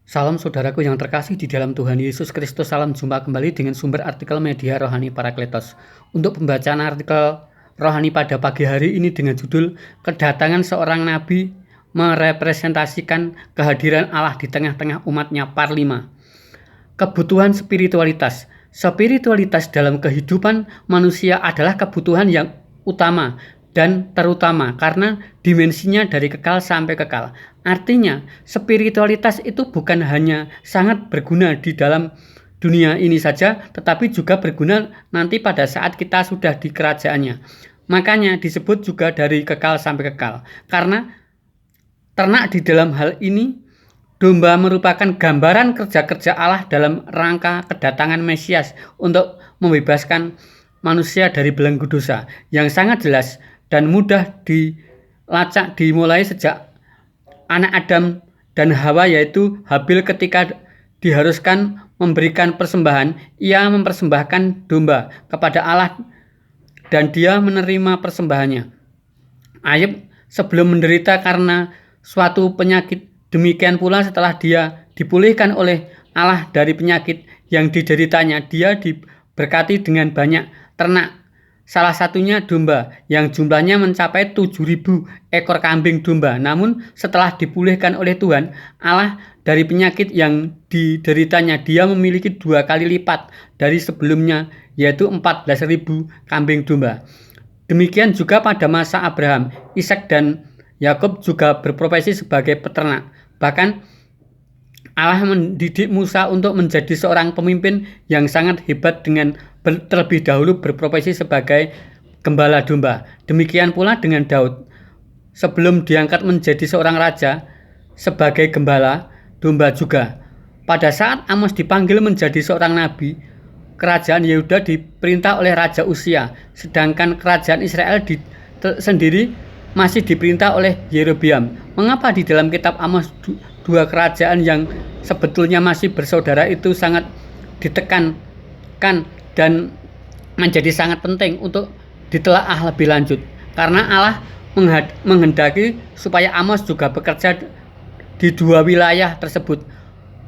Salam saudaraku yang terkasih di dalam Tuhan Yesus Kristus. Salam jumpa kembali dengan sumber artikel media rohani Parakletos. Untuk pembacaan artikel rohani pada pagi hari ini dengan judul Kedatangan seorang nabi merepresentasikan kehadiran Allah di tengah-tengah umatnya, part 5. Kebutuhan spiritualitas. Spiritualitas dalam kehidupan manusia adalah kebutuhan yang utama dan terutama karena dimensinya dari kekal sampai kekal. Artinya, spiritualitas itu bukan hanya sangat berguna di dalam dunia ini saja, tetapi juga berguna nanti pada saat kita sudah di kerajaannya. Makanya disebut juga dari kekal sampai kekal. Karena ternak di dalam hal ini, domba merupakan gambaran kerja-kerja Allah dalam rangka kedatangan Mesias untuk membebaskan manusia dari belenggu dosa yang sangat jelas dan mudah dilacak dimulai sejak anak Adam dan Hawa, yaitu Habil. Ketika diharuskan memberikan persembahan, ia mempersembahkan domba kepada Allah dan dia menerima persembahannya. Ayub sebelum menderita karena suatu penyakit, demikian pula setelah dia dipulihkan oleh Allah dari penyakit yang dideritanya, dia diberkati dengan banyak ternak, salah satunya domba yang jumlahnya mencapai 7.000 ekor kambing domba. Namun setelah dipulihkan oleh Tuhan Allah dari penyakit yang dideritanya, dia memiliki 2 kali lipat dari sebelumnya, yaitu 14.000 kambing domba. Demikian juga pada masa Abraham, Ishak dan Yakub juga berprofesi sebagai peternak. Bahkan Allah mendidik Musa untuk menjadi seorang pemimpin yang sangat hebat dengan terlebih dahulu berprofesi sebagai gembala domba. Demikian pula dengan Daud. Sebelum diangkat menjadi seorang raja, sebagai gembala domba juga. Pada saat Amos dipanggil menjadi seorang nabi, kerajaan Yehuda diperintah oleh Raja Usia, sedangkan kerajaan Israel sendiri masih diperintah oleh Yerobeam. Mengapa di dalam kitab Amos dua kerajaan yang sebetulnya masih bersaudara itu sangat ditekankan dan menjadi sangat penting untuk ditelaah lebih lanjut? Karena Allah menghendaki supaya Amos juga bekerja di dua wilayah tersebut.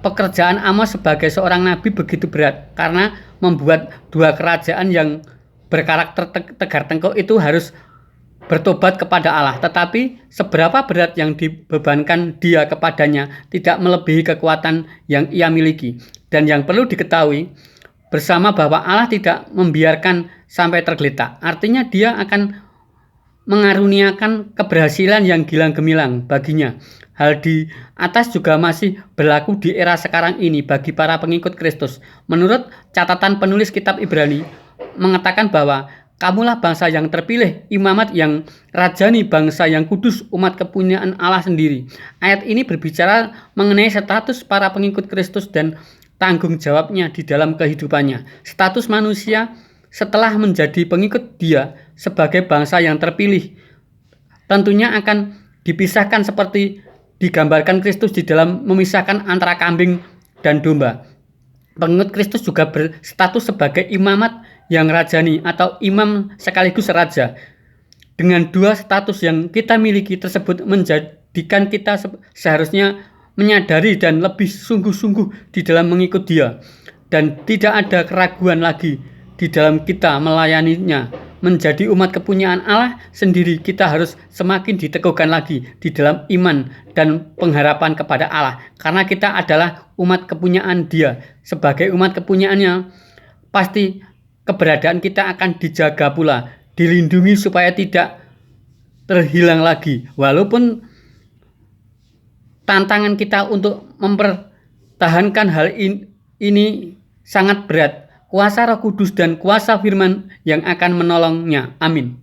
Pekerjaan Amos sebagai seorang nabi begitu berat karena membuat dua kerajaan yang berkarakter tegar tengkuk itu harus bertobat kepada Allah. Tetapi seberapa berat yang dibebankan dia kepadanya tidak melebihi kekuatan yang ia miliki. Dan yang perlu diketahui bersama bahwa Allah tidak membiarkan sampai tergeletak. Artinya dia akan mengaruniakan keberhasilan yang gilang gemilang baginya. Hal di atas juga masih berlaku di era sekarang ini bagi para pengikut Kristus. Menurut catatan penulis kitab Ibrani mengatakan bahwa kamulah bangsa yang terpilih, imamat yang rajani, bangsa yang kudus, umat kepunyaan Allah sendiri. Ayat ini berbicara mengenai status para pengikut Kristus dan tanggung jawabnya di dalam kehidupannya. Status manusia setelah menjadi pengikut dia sebagai bangsa yang terpilih tentunya akan dipisahkan seperti digambarkan Kristus di dalam memisahkan antara kambing dan domba. Pengikut Kristus juga berstatus sebagai imamat yang rajani atau imam sekaligus raja. Dengan dua status yang kita miliki tersebut menjadikan kita seharusnya menyadari dan lebih sungguh-sungguh di dalam mengikut dia. Dan tidak ada keraguan lagi di dalam kita melayaninya. Menjadi umat kepunyaan Allah sendiri, kita harus semakin diteguhkan lagi di dalam iman dan pengharapan kepada Allah. Karena kita adalah umat kepunyaan dia. Sebagai umat kepunyaannya, pasti keberadaan kita akan dijaga pula, dilindungi supaya tidak terhilang lagi. Walaupun tantangan kita untuk mempertahankan hal ini sangat berat, kuasa Roh Kudus dan kuasa firman yang akan menolongnya. Amin.